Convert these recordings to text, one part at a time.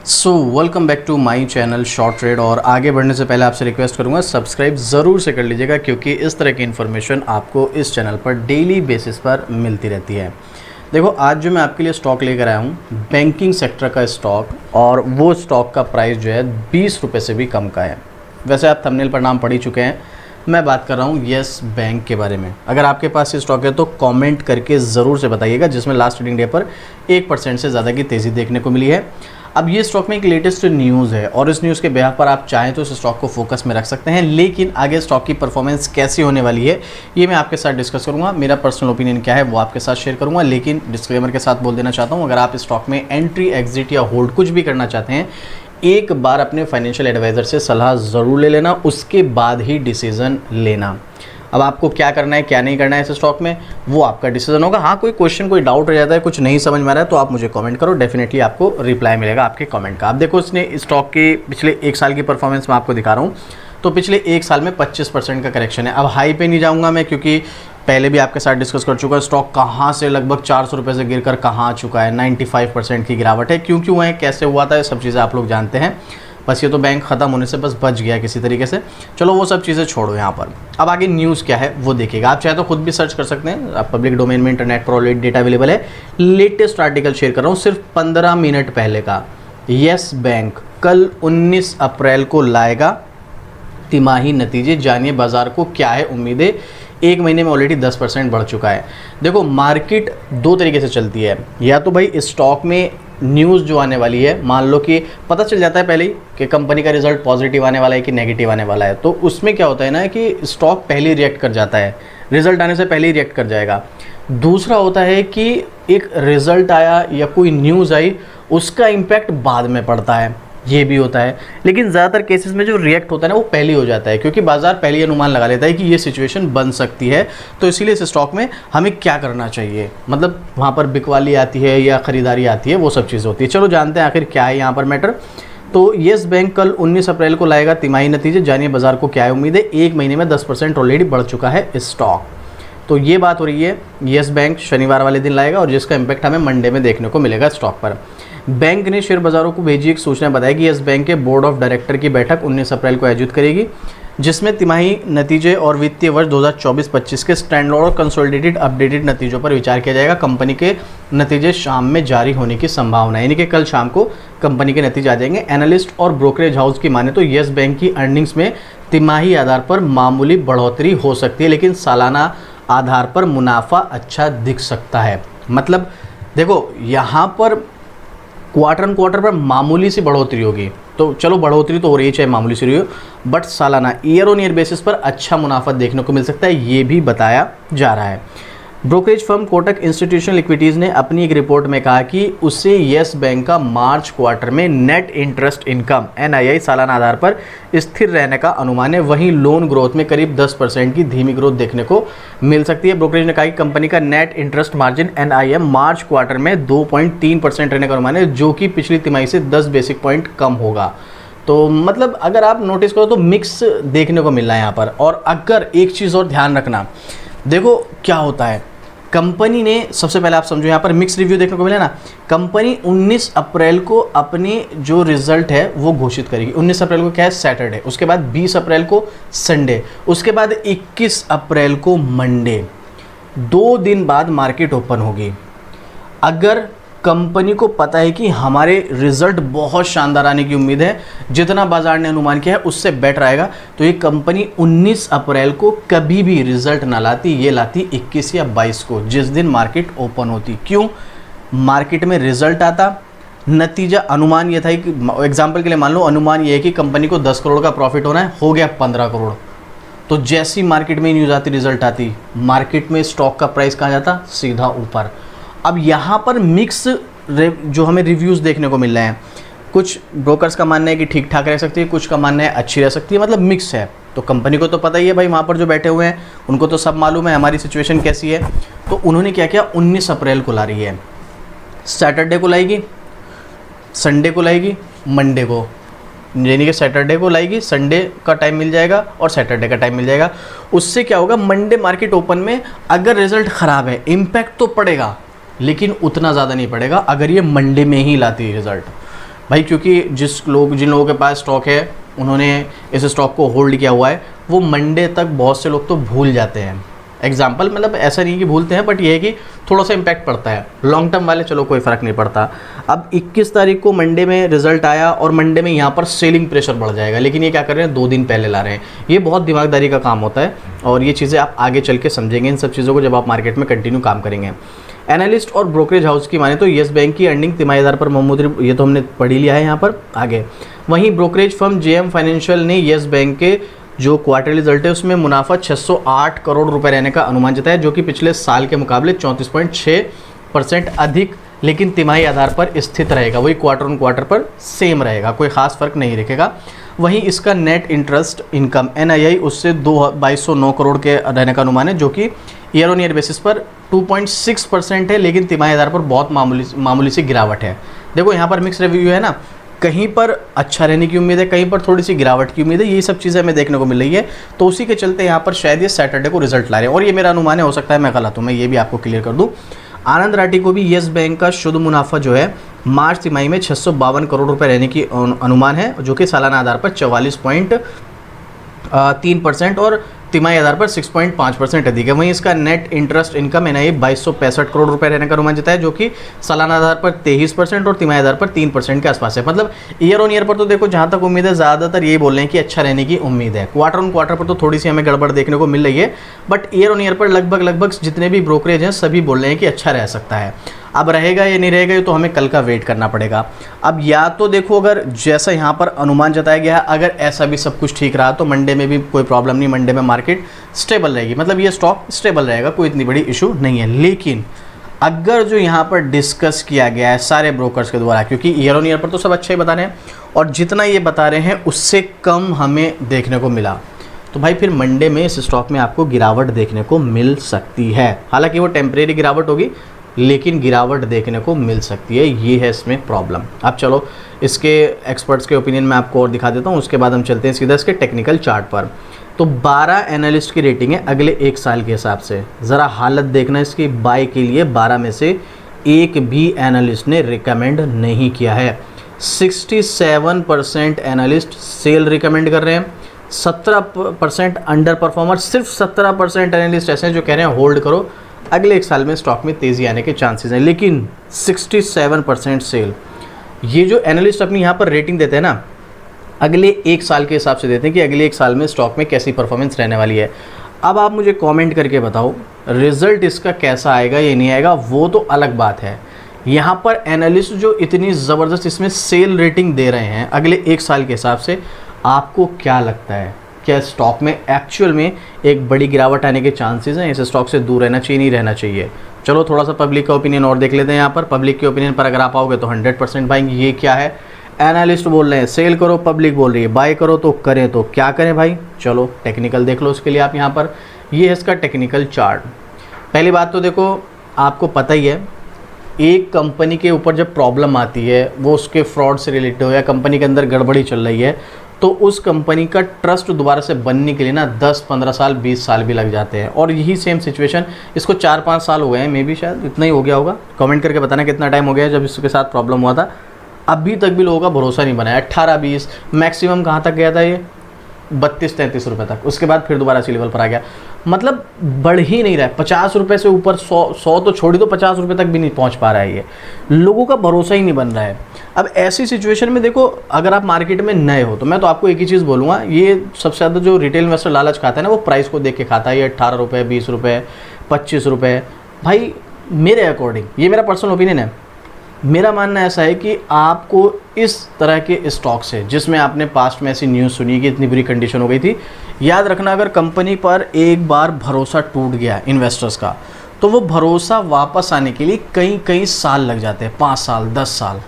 Welcome back to my channel Short Trade. और आगे बढ़ने से पहले आपसे रिक्वेस्ट करूंगा सब्सक्राइब ज़रूर से कर लीजिएगा, क्योंकि इस तरह की इन्फॉर्मेशन आपको इस चैनल पर डेली बेसिस पर मिलती रहती है। देखो, आज जो मैं आपके लिए स्टॉक लेकर आया हूँ बैंकिंग सेक्टर का स्टॉक, और वो स्टॉक का प्राइस जो है 20 रुपये से भी कम का है। वैसे आप थंबनेल पर नाम पढ़ ही चुके हैं, मैं बात कर रहा हूँ येस बैंक के बारे में। अगर आपके पास ये स्टॉक है तो कमेंट करके ज़रूर से बताइएगा, जिसमें लास्ट ट्रेडिंग डे पर 1% से ज़्यादा की तेज़ी देखने को मिली है। अब ये स्टॉक में एक लेटेस्ट न्यूज़ है, और इस न्यूज़ के बेहाफ पर आप चाहें तो इस स्टॉक को फोकस में रख सकते हैं, लेकिन आगे स्टॉक की परफॉर्मेंस कैसी होने वाली है ये मैं आपके साथ डिस्कस करूंगा। मेरा पर्सनल ओपिनियन क्या है वो आपके साथ शेयर करूंगा, लेकिन डिस्क्लेमर के साथ बोल देना चाहता हूँ, अगर आप इस स्टॉक में एंट्री, एग्जिट या होल्ड कुछ भी करना चाहते हैं, एक बार अपने फाइनेंशियल एडवाइज़र से सलाह ज़रूर ले लेना, उसके बाद ही डिसीज़न लेना। अब आपको क्या करना है क्या नहीं करना है इस स्टॉक में, वो आपका डिसीजन होगा। हाँ, कोई क्वेश्चन, कोई डाउट रह जाता है, कुछ नहीं समझ में आ रहा है, तो आप मुझे कमेंट करो, डेफिनेटली आपको रिप्लाई मिलेगा आपके कमेंट का। आप देखो, इसने स्टॉक के पिछले 1 साल की परफॉर्मेंस मैं आपको दिखा रहा हूँ, तो पिछले 1 साल में 25% का करेक्शन है। अब हाई पे नहीं जाऊँगा मैं, क्योंकि पहले भी आपके साथ डिस्कस कर चुका है स्टॉक कहाँ से लगभग 400 रुपये से गिरकर कहाँ आ चुका है। 95% की गिरावट है। क्यों हुआ है, कैसे हुआ था, ये सब चीज़ें आप लोग जानते हैं। बस ये तो बैंक ख़त्म होने से बस बच गया किसी तरीके से। चलो वो सब चीज़ें छोड़ो यहाँ पर, अब आगे न्यूज़ क्या है वो देखिएगा। आप चाहे तो खुद भी सर्च कर सकते हैं, आप पब्लिक डोमेन में इंटरनेट पर ऑलरेडी डेटा अवेलेबल है। लेटेस्ट आर्टिकल शेयर कर रहा हूँ सिर्फ 15 मिनट पहले का। येस बैंक कल 19 अप्रैल को लाएगा तिमाही नतीजे, जानिए बाजार को क्या है उम्मीदें। 1 महीने में ऑलरेडी 10% बढ़ चुका है। देखो, मार्केट 2 तरीके से चलती है, या तो भाई स्टॉक में न्यूज़ जो आने वाली है, मान लो कि पता चल जाता है पहले ही कि कंपनी का रिजल्ट पॉजिटिव आने वाला है कि नेगेटिव आने वाला है, तो उसमें क्या होता है ना कि स्टॉक पहले ही रिएक्ट कर जाता है, रिजल्ट आने से पहले ही रिएक्ट कर जाएगा। दूसरा होता है कि एक रिजल्ट आया या कोई न्यूज़ आई, उसका इम्पैक्ट बाद में पड़ता है, ये भी होता है। लेकिन ज़्यादातर केसेस में जो रिएक्ट होता है ना वो पहले ही हो जाता है, क्योंकि बाजार पहले ही अनुमान लगा लेता है कि ये सिचुएशन बन सकती है। तो इसीलिए इस स्टॉक में हमें क्या करना चाहिए, मतलब वहाँ पर बिकवाली आती है या ख़रीदारी आती है, वो सब चीज़ होती है। चलो जानते हैं आखिर क्या है यहाँ पर मैटर। तो येस बैंक कल 19 अप्रैल को लाएगा तिमाही नतीजे, जानिए बाजार को क्या है उम्मीद है। 1 महीने में 10% ऑलरेडी बढ़ चुका है स्टॉक। तो ये बात हो रही है, येस बैंक शनिवार वाले दिन लाएगा, और जिसका इम्पैक्ट हमें मंडे में देखने को मिलेगा स्टॉक पर। बैंक ने शेयर बाजारों को भेजी एक सूचना, बताया कि येस बैंक के बोर्ड ऑफ डायरेक्टर की बैठक 19 अप्रैल को आयोजित करेगी, जिसमें तिमाही नतीजे और वित्तीय वर्ष 2024-25 के स्टैंडर्ड और कंसोलिडेटेड अपडेटेड नतीजों पर विचार किया जाएगा। कंपनी के नतीजे शाम में जारी होने की संभावना है, यानी कि कल शाम को कंपनी के नतीजे आ जाएंगे। एनालिस्ट और ब्रोकरेज हाउस की माने तो येस बैंक की अर्निंग्स में तिमाही आधार पर मामूली बढ़ोतरी हो सकती है, लेकिन सालाना आधार पर मुनाफा अच्छा दिख सकता है। मतलब देखो, यहाँ पर क्वार्टर ऑन क्वार्टर पर मामूली सी बढ़ोतरी होगी, तो चलो बढ़ोतरी तो हो रही है चाहे मामूली सी रही हो, बट सालाना ईयर ऑन ईयर बेसिस पर अच्छा मुनाफा देखने को मिल सकता है, ये भी बताया जा रहा है। Brokerage firm Kotak institutional equities ने अपनी एक रिपोर्ट में कहा कि उसे येस बैंक का मार्च क्वार्टर में नेट इंटरेस्ट इनकम NII सालाना आधार पर स्थिर रहने का अनुमान है। वहीं लोन ग्रोथ में करीब 10% की धीमी ग्रोथ देखने को मिल सकती है। ब्रोकरेज ने कहा कि कंपनी का नेट इंटरेस्ट मार्जिन NIM मार्च क्वार्टर में 2.3% रहने का अनुमान है, जो कि पिछली तिमाही से 10 बेसिक पॉइंट कम होगा। तो मतलब अगर आप नोटिस करो तो मिक्स देखने को मिल रहा है यहाँ पर। और अगर एक चीज़ और ध्यान रखना, देखो क्या होता है, कंपनी ने सबसे पहले आप समझो यहाँ पर मिक्स रिव्यू देखने को मिला ना। कंपनी 19 अप्रैल को अपने जो रिजल्ट है वो घोषित करेगी। 19 अप्रैल को क्या है, सैटरडे, उसके बाद 20 अप्रैल को संडे, उसके बाद 21 अप्रैल को मंडे। 2 दिन बाद मार्केट ओपन होगी। अगर कंपनी को पता है कि हमारे रिजल्ट बहुत शानदार आने की उम्मीद है, जितना बाजार ने अनुमान किया है उससे बेटर आएगा, तो ये कंपनी 19 अप्रैल को कभी भी रिजल्ट ना लाती, ये लाती 21 या 22 को, जिस दिन मार्केट ओपन होती। क्यों, मार्केट में रिजल्ट आता, नतीजा, अनुमान ये था कि एग्जाम्पल के लिए मान लो अनुमान ये है कि कंपनी को 10 करोड़ का प्रॉफिट होना है, हो गया 15 करोड़, तो जैसी मार्केट में न्यूज़ आती, रिजल्ट आती, मार्केट में स्टॉक का प्राइस कहाँ जाता, सीधा ऊपर। अब यहाँ पर मिक्स जो हमें रिव्यूज़ देखने को मिल रहे हैं, कुछ ब्रोकर्स का मानना है कि ठीक ठाक रह सकती है, कुछ का मानना है अच्छी रह सकती है, मतलब मिक्स है। तो कंपनी को तो पता ही है भाई, वहाँ पर जो बैठे हुए हैं उनको तो सब मालूम है हमारी सिचुएशन कैसी है। तो उन्होंने क्या किया, 19 अप्रैल को ला रही है, सैटरडे को लाएगी, संडे को लाएगी, मंडे को, यानी कि सैटरडे को लाएगी, संडे का टाइम मिल जाएगा और सैटरडे का टाइम मिल जाएगा। उससे क्या होगा, मंडे मार्केट ओपन में अगर रिजल्ट ख़राब है, इम्पैक्ट तो पड़ेगा लेकिन उतना ज़्यादा नहीं पड़ेगा अगर ये मंडे में ही लाती है रिजल्ट। भाई क्योंकि जिन लोगों के पास स्टॉक है उन्होंने इस स्टॉक को होल्ड किया हुआ है, वो मंडे तक बहुत से लोग तो भूल जाते हैं। एग्जाम्पल मतलब ऐसा नहीं कि भूलते हैं, बट ये है कि थोड़ा सा इम्पैक्ट पड़ता है। लॉन्ग टर्म वाले चलो कोई फ़र्क नहीं पड़ता। अब 21 तारीख को मंडे में रिजल्ट आया और मंडे में यहाँ पर सेलिंग प्रेशर बढ़ जाएगा, लेकिन ये क्या कर रहे हैं 2 दिन पहले ला रहे हैं। ये बहुत दिमागदारी का काम होता है और ये चीज़ें आप आगे चल के समझेंगे इन सब चीज़ों को जब आप मार्केट में कंटिन्यू काम करेंगे। एनालिस्ट और ब्रोकरेज हाउस की माने तो येस बैंक की अर्निंग तिमाही आधार पर मोहम्मद, ये तो हमने पढ़ ही लिया है यहाँ पर आगे। वहीं ब्रोकरेज फर्म जेएम फाइनेंशियल ने येस बैंक के जो क्वार्टरली रिजल्ट है उसमें मुनाफा 608 करोड़ रुपए रहने का अनुमान जताया, जो कि पिछले साल के मुकाबले 34.6% अधिक, लेकिन तिमाही आधार पर स्थित रहेगा। वही क्वार्टर ऑन क्वार्टर पर सेम रहेगा, कोई खास फर्क नहीं दिखेगा। वहीं इसका नेट इंटरेस्ट इनकम NII उससे 2209 करोड़ के रहने का अनुमान है, जो कि ईयर ऑन ईयर बेसिस पर 2.6% है, लेकिन तिमाही आधार पर बहुत मामूली सी गिरावट है। देखो यहाँ पर मिक्स रिव्यू है ना, कहीं पर अच्छा रहने की उम्मीद है, कहीं पर थोड़ी सी गिरावट की उम्मीद है। ये सब चीज़ें हमें देखने को मिल रही है, तो उसी के चलते यहाँ पर शायद ये सैटरडे को रिजल्ट ला रहे हैं। और ये मेरा अनुमान है, हो सकता है मैं गलत हूँ, मैं ये भी आपको क्लियर कर दूँ। आनंद राठी को भी येस बैंक का शुद्ध मुनाफा जो है मार्च तिमाही में 652 करोड़ रुपए रहने की अनुमान है, जो कि सालाना आधार पर 44.3% और तिमाही आधार पर 6.5% अधिक है। वहीं इसका net interest income NII 2265 crore रुपए रहने का अनुमान जताया, जो कि सालाना आधार पर 23% और तिमाही आधार पर 3% के आसपास है। मतलब ईयर ऑन ईयर पर तो देखो जहाँ तक उम्मीद है ज़्यादातर यही बोल रहे हैं कि अच्छा रहने की उम्मीद है। क्वार्टर ऑन क्वार्टर पर तो थोड़ी सी हमें गड़बड़ देखने को मिल रही है, बट ईयर ऑन ईयर पर लगभग जितने भी ब्रोकरेज हैं सभी बोल रहे हैं कि अच्छा रह सकता है। अब रहेगा या नहीं रहेगा ये तो हमें कल का वेट करना पड़ेगा। अब या तो देखो अगर जैसा यहाँ पर अनुमान जताया गया है, अगर ऐसा भी सब कुछ ठीक रहा तो मंडे में भी कोई प्रॉब्लम नहीं, मंडे में मार्केट स्टेबल रहेगी, मतलब ये स्टॉक स्टेबल रहेगा, कोई इतनी बड़ी इशू नहीं है। लेकिन अगर जो यहाँ पर डिस्कस किया गया है सारे ब्रोकर्स के द्वारा, क्योंकि ईयर ऑन ईयर पर तो सब अच्छा ही बता रहे हैं और जितना ये बता रहे हैं उससे कम हमें देखने को मिला, तो भाई फिर मंडे में इस स्टॉक में आपको गिरावट देखने को मिल सकती है। हालांकि वो टेम्परेरी गिरावट होगी, लेकिन गिरावट देखने को मिल सकती है, ये है इसमें प्रॉब्लम। अब चलो इसके एक्सपर्ट्स के ओपिनियन में आपको और दिखा देता हूँ, उसके बाद हम चलते हैं सीधा इसके टेक्निकल चार्ट पर। तो 12 एनालिस्ट की रेटिंग है अगले 1 साल के हिसाब से। ज़रा हालत देखना इसकी, बाय के लिए 12 में से एक भी एनालिस्ट ने रिकमेंड नहीं किया है। 67% एनालिस्ट सेल रिकमेंड कर रहे हैं, 17% अंडर परफॉर्मर, सिर्फ 17% एनालिस्ट ऐसे हैं जो कह रहे हैं होल्ड करो, अगले 1 साल में स्टॉक में तेज़ी आने के चांसेस हैं। लेकिन 67% सेल, ये जो एनालिस्ट अपनी यहाँ पर रेटिंग देते हैं ना, अगले 1 साल के हिसाब से देते हैं कि अगले 1 साल में स्टॉक में कैसी परफॉर्मेंस रहने वाली है। अब आप मुझे कमेंट करके बताओ रिजल्ट इसका कैसा आएगा या नहीं आएगा, वो तो अलग बात है। यहाँ पर एनालिस्ट जो इतनी ज़बरदस्त इसमें सेल रेटिंग दे रहे हैं अगले 1 साल के हिसाब से, आपको क्या लगता है क्या स्टॉक में एक्चुअल में एक बड़ी गिरावट आने के चांसेस हैं? इस स्टॉक से दूर रहना चाहिए नहीं रहना चाहिए? चलो थोड़ा सा पब्लिक का ओपिनियन और देख लेते हैं। यहाँ पर पब्लिक के ओपिनियन पर अगर आप आओगे तो 100% बाइंग। ये क्या है, एनालिस्ट बोल रहे हैं सेल करो, पब्लिक बोल रही है बाय करो, तो करें तो क्या करें भाई? चलो टेक्निकल देख लो उसके लिए आप यहाँ पर। ये है इसका टेक्निकल चार्ट। पहली बात तो देखो आपको पता ही है, एक कंपनी के ऊपर जब प्रॉब्लम आती है, वो उसके फ्रॉड से रिलेटेड हो या कंपनी के अंदर गड़बड़ी चल रही है, तो उस कंपनी का ट्रस्ट दोबारा से बनने के लिए ना 10-15 साल 20 साल भी लग जाते हैं। और यही सेम सिचुएशन इसको 4-5 साल हो गए हैं, मे बी शायद इतना ही हो गया होगा। कमेंट करके बताना कितना टाइम हो गया जब इसके साथ प्रॉब्लम हुआ था। अभी तक भी लोगों का भरोसा नहीं बनाया। 18-20 मैक्सिमम कहाँ तक गया था ये, 32-33 रुपये तक। उसके बाद फिर दोबारा इसी लेवल पर आ गया। मतलब बढ़ ही नहीं रहा है। 50 रुपये से ऊपर 100 तो छोड़ दो, 50 रुपये तक भी नहीं पहुंच पा रहा है। ये लोगों का भरोसा ही नहीं बन रहा है। अब ऐसी सिचुएशन में देखो, अगर आप मार्केट में नए हो तो मैं तो आपको एक ही चीज़ बोलूँगा, ये सबसे ज़्यादा जो रिटेल इन्वेस्टर लालच खाता है ना, वो प्राइस को देख के खाता है। ये 18 रुपये, 20 रुपये, 25 रुपये। भाई मेरे अकॉर्डिंग, ये मेरा पर्सनल ओपिनियन है, मेरा मानना ऐसा है कि आपको इस तरह के स्टॉक से, जिसमें आपने पास्ट में ऐसी न्यूज़ सुनी कि इतनी बुरी कंडीशन हो गई थी, याद रखना अगर कंपनी पर एक बार भरोसा टूट गया इन्वेस्टर्स का, तो वो भरोसा वापस आने के लिए कई साल लग जाते हैं, 5 साल 10 साल।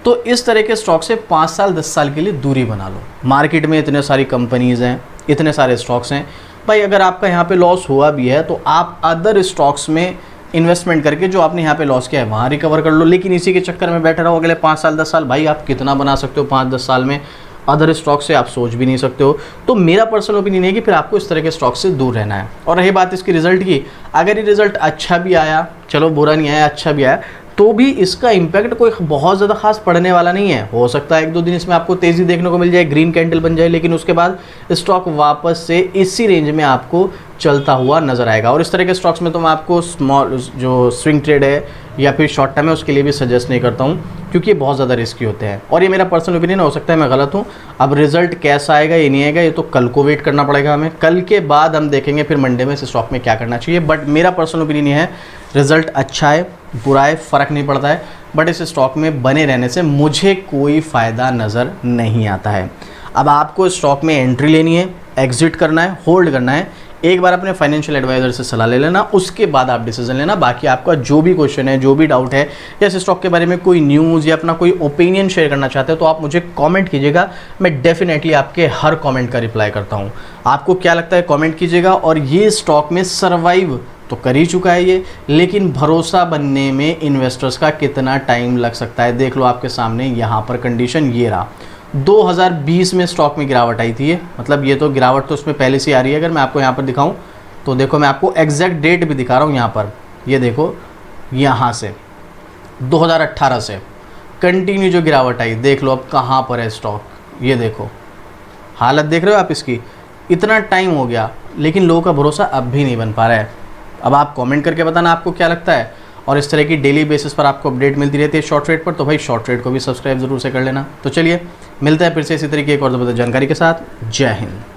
तो इस तरह के स्टॉक से 5 साल 10 साल के लिए दूरी बना लो। मार्केट में इतने सारी कंपनीज़ हैं, इतने सारे स्टॉक्स हैं भाई, अगर आपका यहाँ पे लॉस हुआ भी है तो आप अदर स्टॉक्स में इन्वेस्टमेंट करके जो आपने यहाँ पे लॉस किया है वहाँ रिकवर कर लो। लेकिन इसी के चक्कर में बैठे रहो अगले 5 साल 10 साल, भाई आप कितना बना सकते हो 5-10 साल में, अदर स्टॉक से आप सोच भी नहीं सकते हो। तो मेरा पर्सनल ओपिनियन है कि फिर आपको इस तरह के स्टॉक से दूर रहना है। और रही बात इसकी रिजल्ट की, अगर ये रिजल्ट अच्छा भी आया, चलो बुरा नहीं आया, अच्छा भी आया, तो भी इसका इम्पैक्ट कोई बहुत ज़्यादा खास पड़ने वाला नहीं है। हो सकता है 1-2 दिन इसमें आपको तेज़ी देखने को मिल जाए, ग्रीन कैंडल बन जाए, लेकिन उसके बाद स्टॉक वापस से इसी रेंज में आपको चलता हुआ नज़र आएगा। और इस तरह के स्टॉक्स में तो मैं आपको स्मॉल जो स्विंग ट्रेड है या फिर शॉर्ट टर्म है उसके लिए भी सजेस्ट नहीं करता हूँ, क्योंकि ये बहुत ज़्यादा रिस्की होते हैं। और ये मेरा पर्सनल ओपिनियन, हो सकता है मैं गलत हूँ। अब रिजल्ट कैसा आएगा ये नहीं आएगा, ये तो कल को वेट करना पड़ेगा हमें। कल के बाद हम देखेंगे फिर मंडे में इस स्टॉक में क्या करना चाहिए। बट मेरा पर्सनल ओपिनियन ये है, रिजल्ट अच्छा है बुरा है फ़र्क नहीं पड़ता है, बट इस स्टॉक में बने रहने से मुझे कोई फ़ायदा नज़र नहीं आता है। अब आपको स्टॉक में एंट्री लेनी है, एग्जिट करना है, होल्ड करना है, एक बार अपने फाइनेंशियल एडवाइज़र से सलाह ले लेना, उसके बाद आप डिसीजन लेना। बाकी आपका जो भी क्वेश्चन है, जो भी डाउट है, या इस स्टॉक के बारे में कोई न्यूज़ या अपना कोई ओपिनियन शेयर करना चाहते हो तो आप मुझे कमेंट कीजिएगा। मैं डेफिनेटली आपके हर कमेंट का रिप्लाई करता हूँ। आपको क्या लगता है कमेंट कीजिएगा। और ये स्टॉक में सर्वाइव तो कर ही चुका है ये, लेकिन भरोसा बनने में इन्वेस्टर्स का कितना टाइम लग सकता है देख लो आपके सामने। यहाँ पर कंडीशन ये रहा, 2020 में स्टॉक में गिरावट आई थी ये, मतलब ये तो गिरावट तो उसमें पहले से आ रही है। अगर मैं आपको यहाँ पर दिखाऊं तो देखो, मैं आपको एग्जैक्ट डेट भी दिखा रहा हूँ यहाँ पर, ये देखो यहाँ से 2018 से कंटिन्यू जो गिरावट आई, देख लो अब कहाँ पर है स्टॉक। ये देखो हालत देख रहे हो आप इसकी, इतना टाइम हो गया लेकिन लोगों का भरोसा अब भी नहीं बन पा रहा है। अब आप कमेंट करके बताना आपको क्या लगता है। और इस तरह की डेली बेसिस पर आपको अपडेट मिलती रहती है शॉर्ट ट्रेड पर, तो भाई शॉर्ट ट्रेड को भी सब्सक्राइब जरूर से कर लेना। तो चलिए मिलता है फिर से इसी तरीके एक और ज़बरदस्त जानकारी के साथ। जय हिंद।